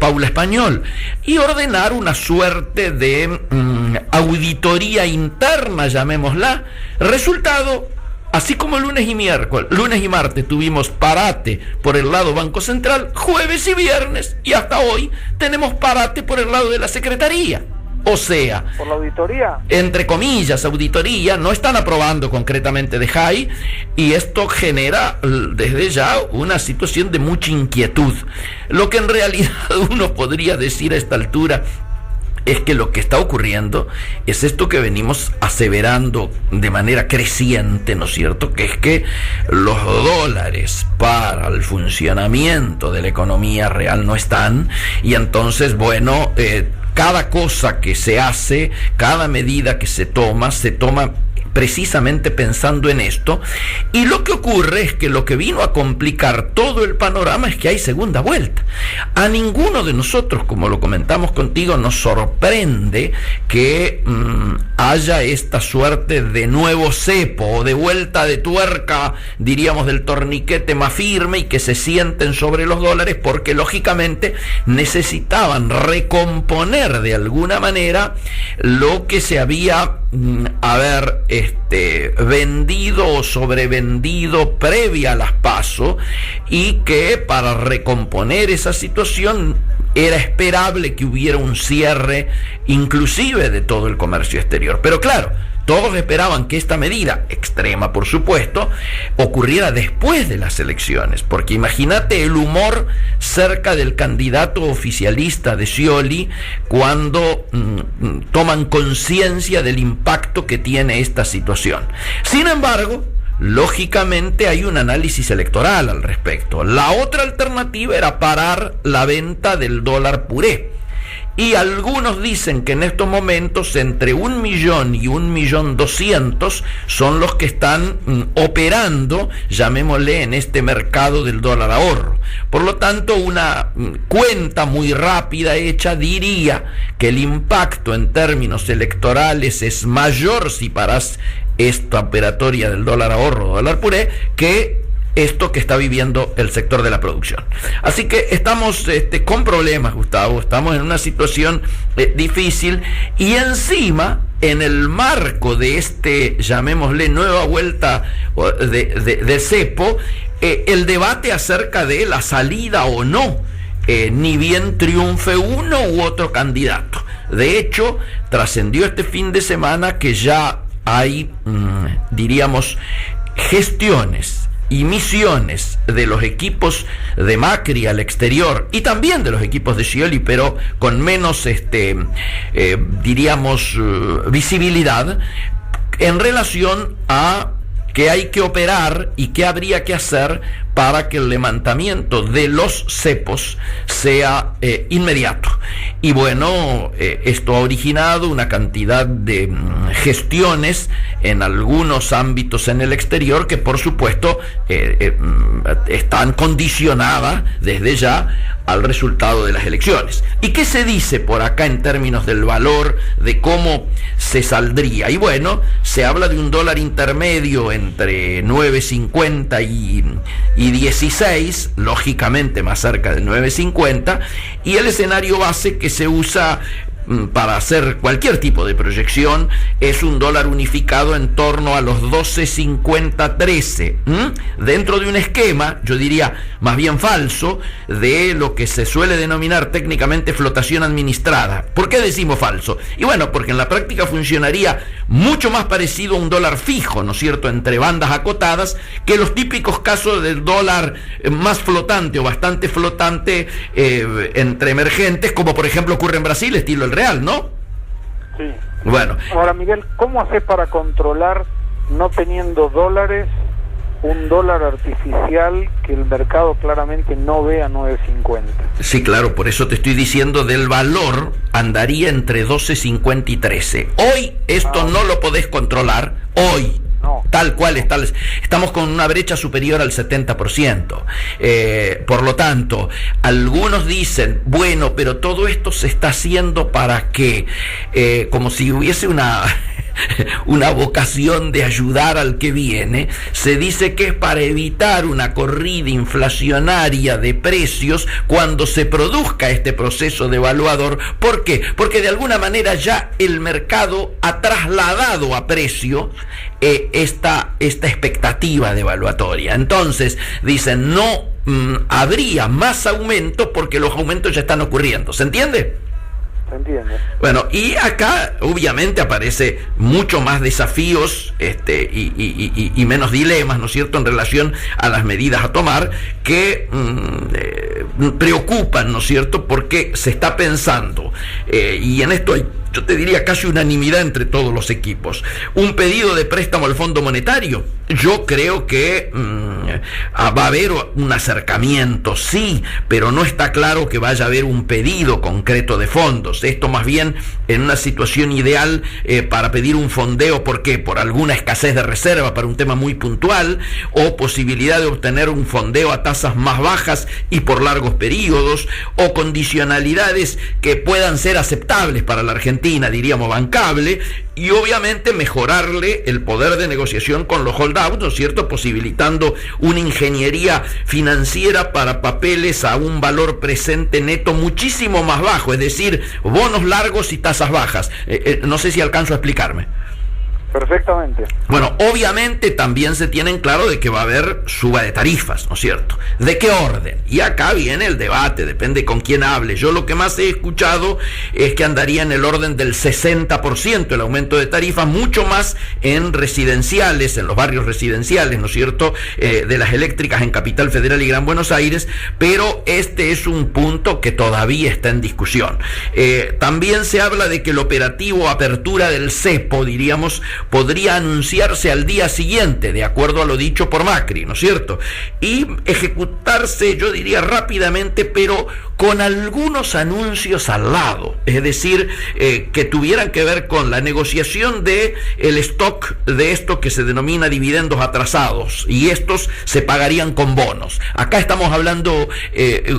Paula Español? Y ordenar una suerte de auditoría interna, llamémosla. Resultado: así como lunes y martes tuvimos parate por el lado Banco Central, jueves y viernes, y hasta hoy tenemos parate por el lado de la Secretaría. O sea, ¿por la auditoría? Entre comillas, auditoría, no están aprobando concretamente de JAI, y esto genera desde ya una situación de mucha inquietud. Lo que en realidad uno podría decir a esta altura es que lo que está ocurriendo es esto que venimos aseverando de manera creciente, ¿no es cierto? Que es que los dólares para el funcionamiento de la economía real no están, y entonces, bueno, cada cosa que se hace, cada medida que se toma precisamente pensando en esto. Y lo que ocurre es que lo que vino a complicar todo el panorama es que hay segunda vuelta. A ninguno de nosotros, como lo comentamos contigo, nos sorprende que haya esta suerte de nuevo cepo o de vuelta de tuerca, diríamos, del torniquete más firme, y que se sienten sobre los dólares, porque lógicamente necesitaban recomponer de alguna manera lo que se había haber vendido o sobrevendido previa a las PASO, y que para recomponer esa situación era esperable que hubiera un cierre inclusive de todo el comercio exterior. Pero claro, todos esperaban que esta medida, extrema por supuesto, ocurriera después de las elecciones, porque imagínate el humor cerca del candidato oficialista de Scioli cuando toman conciencia del impacto que tiene esta situación. Sin embargo, lógicamente hay un análisis electoral al respecto. La otra alternativa era parar la venta del dólar puré. Y algunos dicen que en estos momentos entre 1 millón y 1.200.000 son los que están operando, llamémosle, en este mercado del dólar ahorro. Por lo tanto, una cuenta muy rápida hecha diría que el impacto en términos electorales es mayor si paras esta operatoria del dólar ahorro o dólar puré que esto que está viviendo el sector de la producción. Así que estamos con problemas, Gustavo, estamos en una situación difícil, y encima, en el marco de llamémosle, nueva vuelta de cepo, el debate acerca de la salida o no, ni bien triunfe uno u otro candidato. De hecho, trascendió este fin de semana que ya hay, diríamos, gestiones y misiones de los equipos de Macri al exterior, y también de los equipos de Scioli, pero con menos diríamos visibilidad, en relación a qué hay que operar y qué habría que hacer para que el levantamiento de los cepos sea inmediato. Y bueno, esto ha originado una cantidad de gestiones en algunos ámbitos en el exterior que por supuesto están condicionadas desde ya al resultado de las elecciones. ¿Y qué se dice por acá en términos del valor, de cómo se saldría? Y bueno, se habla de un dólar intermedio entre 9.50 y 16, lógicamente más cerca de 9.50, y el escenario base que se usa para hacer cualquier tipo de proyección es un dólar unificado en torno a los 12.50-13, dentro de un esquema, yo diría más bien falso, de lo que se suele denominar técnicamente flotación administrada. ¿Por qué decimos falso? Y bueno, porque en la práctica funcionaría mucho más parecido a un dólar fijo, ¿no es cierto?, entre bandas acotadas, que los típicos casos del dólar más flotante o bastante flotante entre emergentes, como por ejemplo ocurre en Brasil, estilo el real, ¿no? Sí. Bueno. Ahora, Miguel, ¿cómo haces para controlar, no teniendo dólares, un dólar artificial que el mercado claramente no ve a 9.50? Sí, claro, por eso te estoy diciendo del valor, andaría entre 12.50 y 13. Hoy esto no lo podés controlar, hoy. No. Tal cual está, estamos con una brecha superior al 70%. Por lo tanto, algunos dicen, bueno, pero todo esto se está haciendo para que, como si hubiese una vocación de ayudar al que viene, se dice que es para evitar una corrida inflacionaria de precios cuando se produzca este proceso devaluador. ¿Por qué? Porque de alguna manera ya el mercado ha trasladado a precio esta expectativa devaluatoria. Entonces dicen, no habría más aumento porque los aumentos ya están ocurriendo. ¿Se entiende? Se entiende. Bueno, y acá obviamente aparece mucho más desafíos y menos dilemas, ¿no es cierto?, en relación a las medidas a tomar que preocupan, ¿no es cierto?, porque se está pensando, y en esto hay, yo te diría, casi unanimidad entre todos los equipos, un pedido de préstamo al Fondo Monetario. Yo creo que va a haber un acercamiento, sí, pero no está claro que vaya a haber un pedido concreto de fondos. Esto más bien en una situación ideal para pedir un fondeo. ¿Por qué? Por alguna escasez de reserva para un tema muy puntual, o posibilidad de obtener un fondeo a tasas más bajas y por largos periodos, o condicionalidades que puedan ser aceptables para la Argentina, diríamos bancable, y obviamente mejorarle el poder de negociación con los holdouts, ¿no es cierto?, posibilitando una ingeniería financiera para papeles a un valor presente neto muchísimo más bajo, es decir, bonos largos y tasas bajas. No sé si alcanzo a explicarme. Perfectamente. Bueno, obviamente también se tiene en claro de que va a haber suba de tarifas, ¿no es cierto? ¿De qué orden? Y acá viene el debate, depende con quién hable. Yo lo que más he escuchado es que andaría en el orden del 60% el aumento de tarifas, mucho más en residenciales, en los barrios residenciales, ¿no es cierto?, de las eléctricas en Capital Federal y Gran Buenos Aires, pero este es un punto que todavía está en discusión. También se habla de que el operativo apertura del cepo, diríamos, podría anunciarse al día siguiente, de acuerdo a lo dicho por Macri, ¿no es cierto? Y ejecutarse, yo diría, rápidamente, pero con algunos anuncios al lado, es decir, que tuvieran que ver con la negociación de el stock de esto que se denomina dividendos atrasados, y estos se pagarían con bonos. Acá estamos hablando,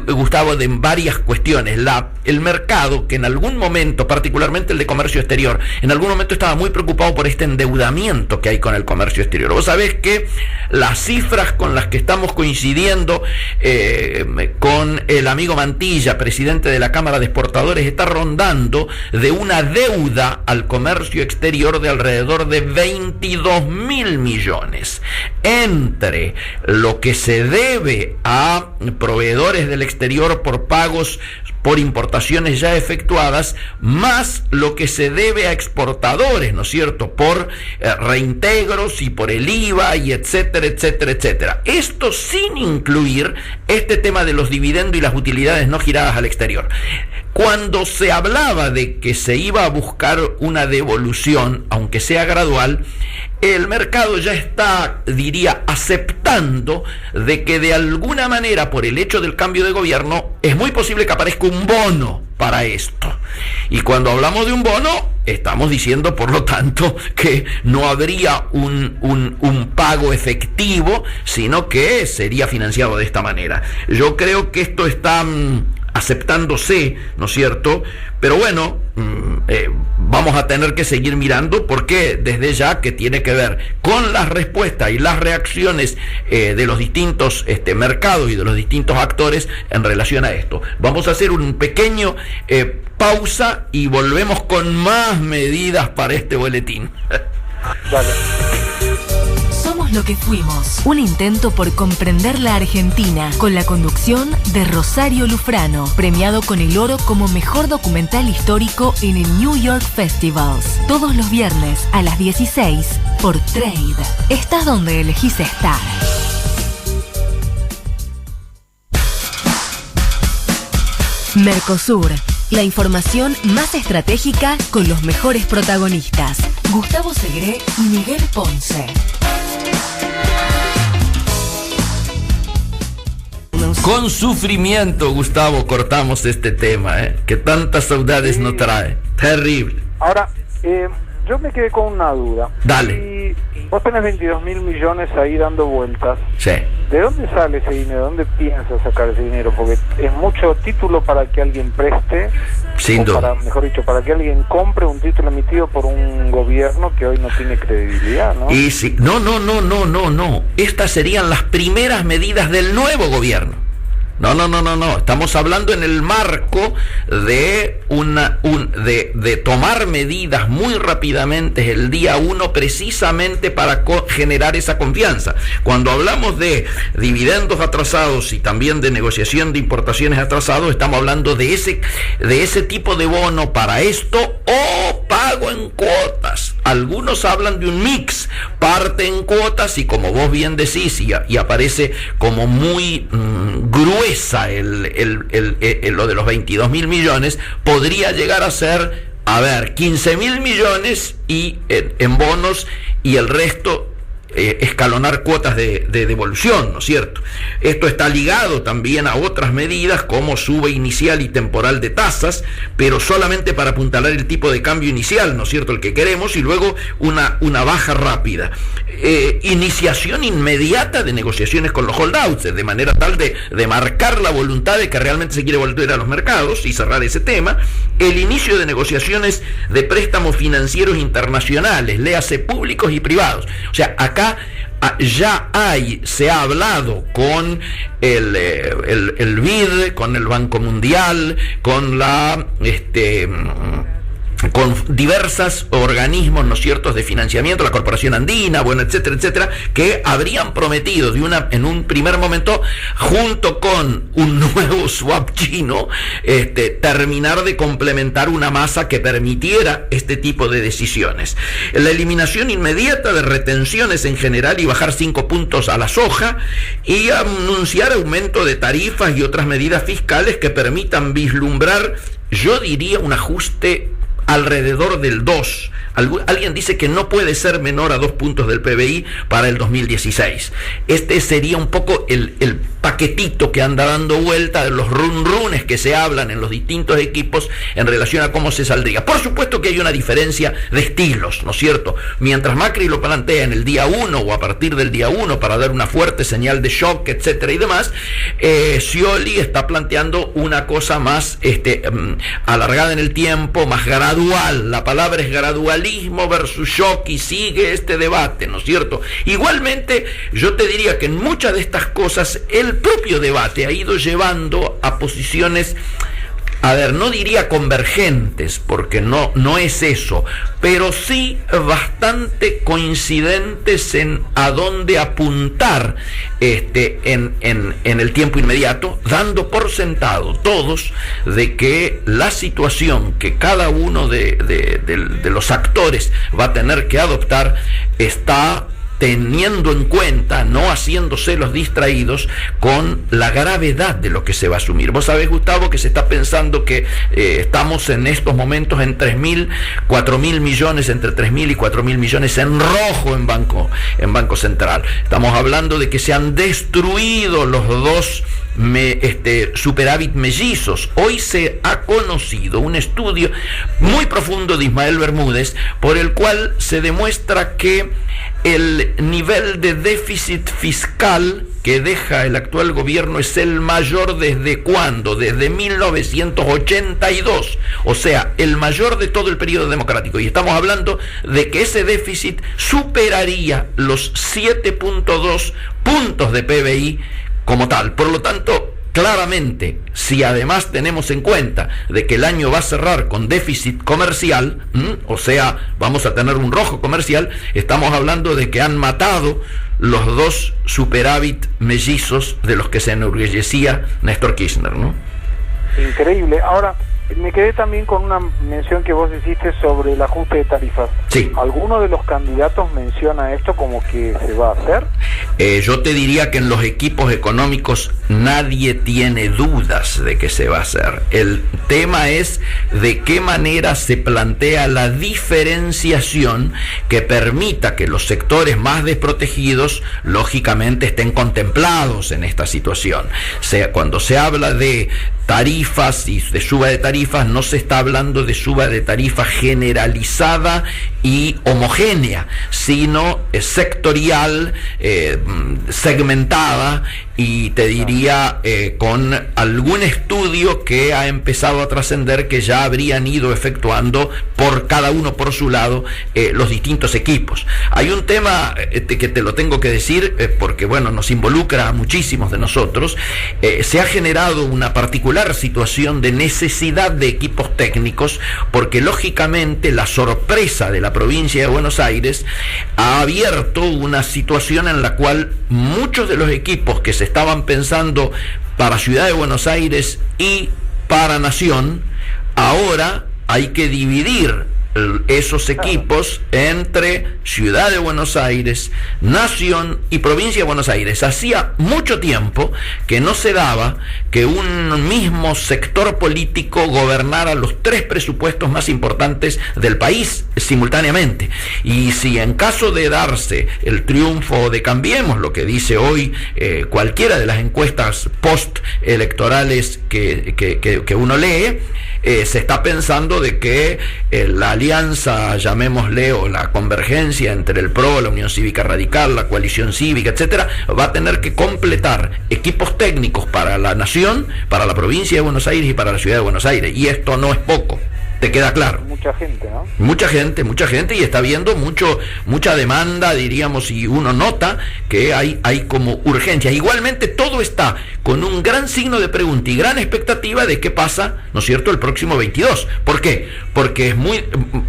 Gustavo, de varias cuestiones. El mercado, que en algún momento, particularmente el de comercio exterior, en algún momento estaba muy preocupado por este endeudamiento que hay con el comercio exterior. Vos sabés que las cifras con las que estamos coincidiendo con el amigo Mantilla, presidente de la Cámara de Exportadores, está rondando de una deuda al comercio exterior de alrededor de 22.000 millones. Entre lo que se debe a proveedores del exterior por pagos por importaciones ya efectuadas, más lo que se debe a exportadores, ¿no es cierto?, por reintegros y por el IVA y etcétera, etcétera, etcétera. Esto sin incluir este tema de los dividendos y las utilidades no giradas al exterior. Cuando se hablaba de que se iba a buscar una devolución, aunque sea gradual, el mercado ya está, diría, aceptando de que de alguna manera, por el hecho del cambio de gobierno, es muy posible que aparezca un bono para esto. Y cuando hablamos de un bono, estamos diciendo, por lo tanto, que no habría un pago efectivo, sino que sería financiado de esta manera. Yo creo que esto está aceptándose, ¿no es cierto? Pero bueno, vamos a tener que seguir mirando, porque desde ya que tiene que ver con las respuestas y las reacciones de los distintos mercados y de los distintos actores en relación a esto. Vamos a hacer un pequeño pausa y volvemos con más medidas para este boletín. Dale. Somos lo que fuimos. Un intento por comprender la Argentina, con la conducción de Rosario Lufrano, premiado con el oro como mejor documental histórico en el New York Festivals. Todos los viernes a las 16 por Trade. Estás donde elegís estar. Mercosur. La información más estratégica con los mejores protagonistas. Gustavo Segre y Miguel Ponce. Con sufrimiento, Gustavo, cortamos este tema, que tantas saudades nos trae. Terrible. Ahora, yo me quedé con una duda. Dale. Y vos tenés 22.000 millones ahí dando vueltas. Sí. ¿De dónde sale ese dinero? ¿Dónde piensas sacar ese dinero? Porque es mucho título para que alguien preste. Sin duda. Mejor dicho, para que alguien compre un título emitido por un gobierno que hoy no tiene credibilidad, ¿no? Y sí, no. Estas serían las primeras medidas del nuevo gobierno. No. Estamos hablando en el marco de de tomar medidas muy rápidamente el día 1, precisamente para generar esa confianza. Cuando hablamos de dividendos atrasados y también de negociación de importaciones atrasados, estamos hablando de ese tipo de bono para esto, o pago en cuotas. Algunos hablan de un mix, parte en cuotas, y como vos bien decís, y aparece como muy gruesa lo de los 22.000 millones, podría llegar a ser, 15.000 millones y en bonos, y el resto escalonar cuotas de devolución, ¿no es cierto? Esto está ligado también a otras medidas como sube inicial y temporal de tasas, pero solamente para apuntalar el tipo de cambio inicial, ¿no es cierto?, el que queremos, y luego una baja rápida. Iniciación inmediata de negociaciones con los holdouts, de manera tal de marcar la voluntad de que realmente se quiere volver a los mercados y cerrar ese tema. El inicio de negociaciones de préstamos financieros internacionales, léase públicos y privados. O sea, acá ya se ha hablado con el BID, con el Banco Mundial, con la con diversos organismos, ¿no es cierto?, de financiamiento, la Corporación Andina, bueno, etcétera, etcétera, que habrían prometido en un primer momento, junto con un nuevo swap chino, terminar de complementar una masa que permitiera este tipo de decisiones. La eliminación inmediata de retenciones en general y bajar 5 puntos a la soja, y anunciar aumento de tarifas y otras medidas fiscales que permitan vislumbrar, yo diría, un ajuste alrededor del 2. Alguien dice que no puede ser menor a 2 puntos del PBI para el 2016. Este sería un poco el paquetito que anda dando vuelta de los runrunes que se hablan en los distintos equipos en relación a cómo se saldría. Por supuesto que hay una diferencia de estilos, ¿no es cierto? Mientras Macri lo plantea en el día 1 o a partir del día 1 para dar una fuerte señal de shock, etcétera y demás, Scioli está planteando una cosa más alargada en el tiempo, más gradual. La palabra es gradualismo versus shock, y sigue este debate, ¿no es cierto? Igualmente, yo te diría que en muchas de estas cosas el propio debate ha ido llevando a posiciones, a ver, no diría convergentes, porque no es eso, pero sí bastante coincidentes en a dónde apuntar en el tiempo inmediato, dando por sentado todos de que la situación que cada uno de los actores va a tener que adoptar está teniendo en cuenta, no haciéndose los distraídos con la gravedad de lo que se va a asumir. Vos sabés, Gustavo, que se está pensando que estamos en estos momentos en 3.000, 4.000 millones, entre 3.000 y 4.000 millones en rojo en Banco Central. Estamos hablando de que se han destruido los dos superávit mellizos. Hoy se ha conocido un estudio muy profundo de Ismael Bermúdez, por el cual se demuestra que el nivel de déficit fiscal que deja el actual gobierno es el mayor ¿desde cuándo? Desde 1982, o sea, el mayor de todo el periodo democrático, y estamos hablando de que ese déficit superaría los 7.2 puntos de PBI como tal. Por lo tanto, claramente, si además tenemos en cuenta de que el año va a cerrar con déficit comercial, o sea, vamos a tener un rojo comercial, estamos hablando de que han matado los dos superávit mellizos de los que se enorgullecía Néstor Kirchner, ¿no? Increíble. Ahora, me quedé también con una mención que vos hiciste sobre el ajuste de tarifas. Sí. ¿Alguno de los candidatos menciona esto como que se va a hacer? Yo te diría que en los equipos económicos nadie tiene dudas de que se va a hacer. El tema es de qué manera se plantea la diferenciación que permita que los sectores más desprotegidos lógicamente estén contemplados en esta situación. Cuando se habla de tarifas y de suba de tarifas, no se está hablando de suba de tarifa generalizada y homogénea, sino sectorial, segmentada, y te diría con algún estudio que ha empezado a trascender que ya habrían ido efectuando por cada uno por su lado los distintos equipos. Hay un tema que te lo tengo que decir porque bueno, nos involucra a muchísimos de nosotros. Se ha generado una particular situación de necesidad de equipos técnicos, porque lógicamente la sorpresa de la provincia de Buenos Aires ha abierto una situación en la cual muchos de los equipos que se estaban pensando para Ciudad de Buenos Aires y para Nación, ahora hay que dividir esos equipos entre Ciudad de Buenos Aires, Nación y Provincia de Buenos Aires. Hacía mucho tiempo que no se daba que un mismo sector político gobernara los tres presupuestos más importantes del país simultáneamente. Y si en caso de darse el triunfo de Cambiemos, lo que dice hoy cualquiera de las encuestas post-electorales que uno lee, se está pensando de que la alianza, llamémosle, o la convergencia entre el PRO, la Unión Cívica Radical, la Coalición Cívica, etcétera, va a tener que completar equipos técnicos para la Nación, para la provincia de Buenos Aires y para la Ciudad de Buenos Aires, y esto no es poco. ¿Te queda claro? Mucha gente, ¿no? Mucha gente, y está habiendo mucha demanda, diríamos, y uno nota que hay como urgencia. Igualmente todo está con un gran signo de pregunta y gran expectativa de qué pasa, ¿no es cierto?, el próximo 22. ¿Por qué? Porque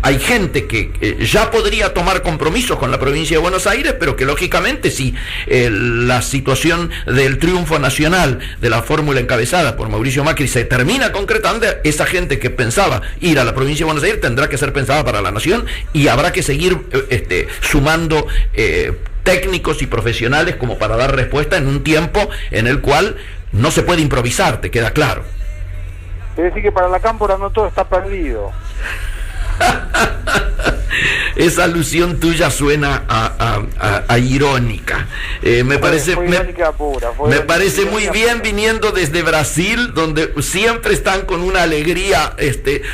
hay gente que ya podría tomar compromisos con la provincia de Buenos Aires, pero que lógicamente si la situación del triunfo nacional de la fórmula encabezada por Mauricio Macri se termina concretando, esa gente que pensaba ir a la provincia de Buenos Aires tendrá que ser pensada para la nación, y habrá que seguir sumando técnicos y profesionales como para dar respuesta en un tiempo en el cual no se puede improvisar, te queda claro. Es decir, que para la cámpora no todo está perdido. Esa alusión tuya suena a irónica. Me parece muy bien viniendo desde Brasil, donde siempre están con una alegría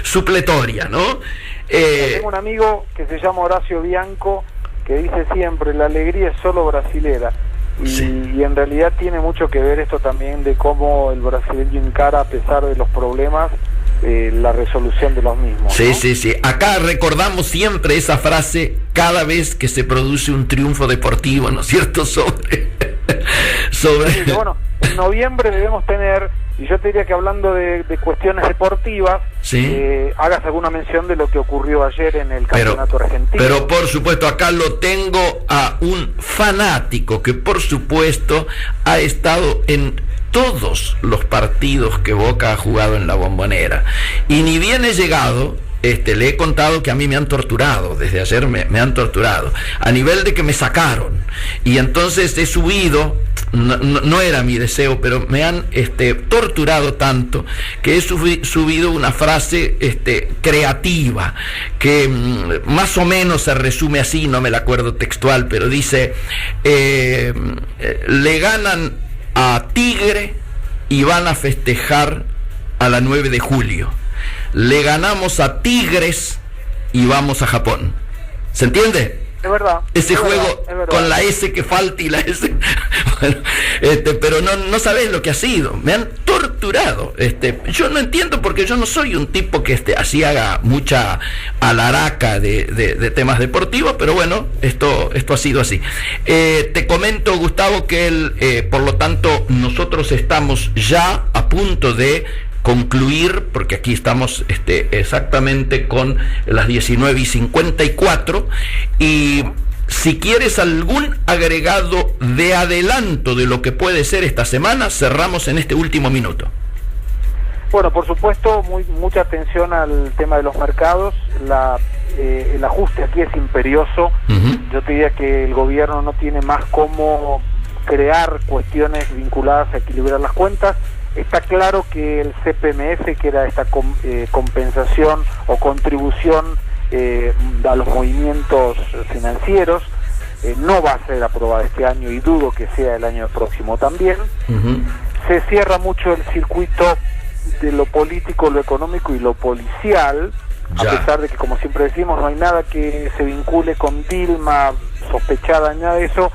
supletoria, ¿no? Tengo un amigo que se llama Horacio Bianco, que dice siempre, la alegría es solo brasilera. Y en realidad tiene mucho que ver esto también de cómo el brasileño encara, a pesar de los problemas, la resolución de los mismos, ¿no? Sí. Acá recordamos siempre esa frase cada vez que se produce un triunfo deportivo, ¿no es cierto? Sobre... Sí, bueno, en noviembre debemos tener, y yo te diría que hablando de cuestiones deportivas, hagas alguna mención de lo que ocurrió ayer en el campeonato argentino. Pero por supuesto, acá lo tengo a un fanático que por supuesto ha estado en todos los partidos que Boca ha jugado en la Bombonera, y ni bien he llegado, le he contado que a mí me han torturado, desde ayer me han torturado, a nivel de que me sacaron, y entonces he subido, no era mi deseo, pero me han torturado tanto, que he subido una frase creativa, que más o menos se resume así, no me la acuerdo textual, pero dice, le ganan a Tigre y van a festejar a la 9 de julio. Le ganamos a Tigres y vamos a Japón. ¿Se entiende? Es verdad. Ese juego con la S que falta y la S. Bueno, pero no sabés lo que ha sido. Me han torturado. Yo no entiendo, porque yo no soy un tipo que así haga mucha alaraca de temas deportivos, pero bueno, esto ha sido así. Te comento, Gustavo, que por lo tanto nosotros estamos ya a punto de concluir, porque aquí estamos exactamente con las 19:54, y si quieres algún agregado de adelanto de lo que puede ser esta semana, cerramos en este último minuto. Bueno, por supuesto, mucha atención al tema de los mercados. El ajuste aquí es imperioso. Yo te diría que el gobierno no tiene más cómo crear cuestiones vinculadas a equilibrar las cuentas. Está claro que el CPMF, que era esta compensación o contribución a los movimientos financieros, no va a ser aprobada este año, y dudo que sea el año próximo también. Se cierra mucho el circuito de lo político, lo económico y lo policial, a pesar de que, como siempre decimos, no hay nada que se vincule con Dilma, sospechada, nada de eso.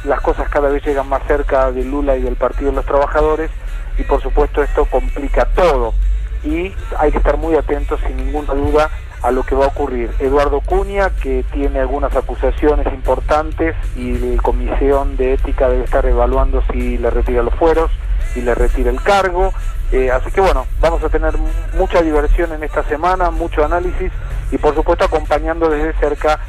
Las cosas cada vez llegan más cerca de Lula y del Partido de los Trabajadores, y por supuesto esto complica todo, y hay que estar muy atentos, sin ninguna duda, a lo que va a ocurrir. Eduardo Cunha, que tiene algunas acusaciones importantes, y la Comisión de Ética debe estar evaluando si le retira los fueros y le retira el cargo. Así que bueno, vamos a tener mucha diversión en esta semana, mucho análisis, y por supuesto acompañando desde cerca,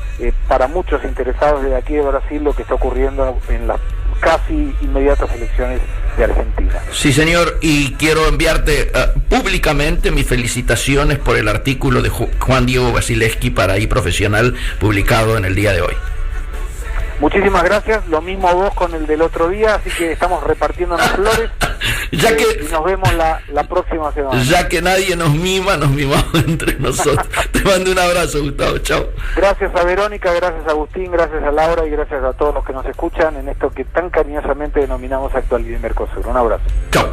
para muchos interesados de aquí de Brasil, lo que está ocurriendo en las casi inmediatas elecciones de Argentina. Sí, señor, y quiero enviarte públicamente mis felicitaciones por el artículo de Juan Diego Basileski para iProfesional, publicado en el día de hoy. Muchísimas gracias, lo mismo a vos con el del otro día, así que estamos repartiendo las flores y nos vemos la próxima semana. Ya que nadie nos mima, nos mimamos entre nosotros. Te mando un abrazo, Gustavo, chao. Gracias a Verónica, gracias a Agustín, gracias a Laura y gracias a todos los que nos escuchan en esto que tan cariñosamente denominamos Actualidad y Mercosur. Un abrazo. Chao.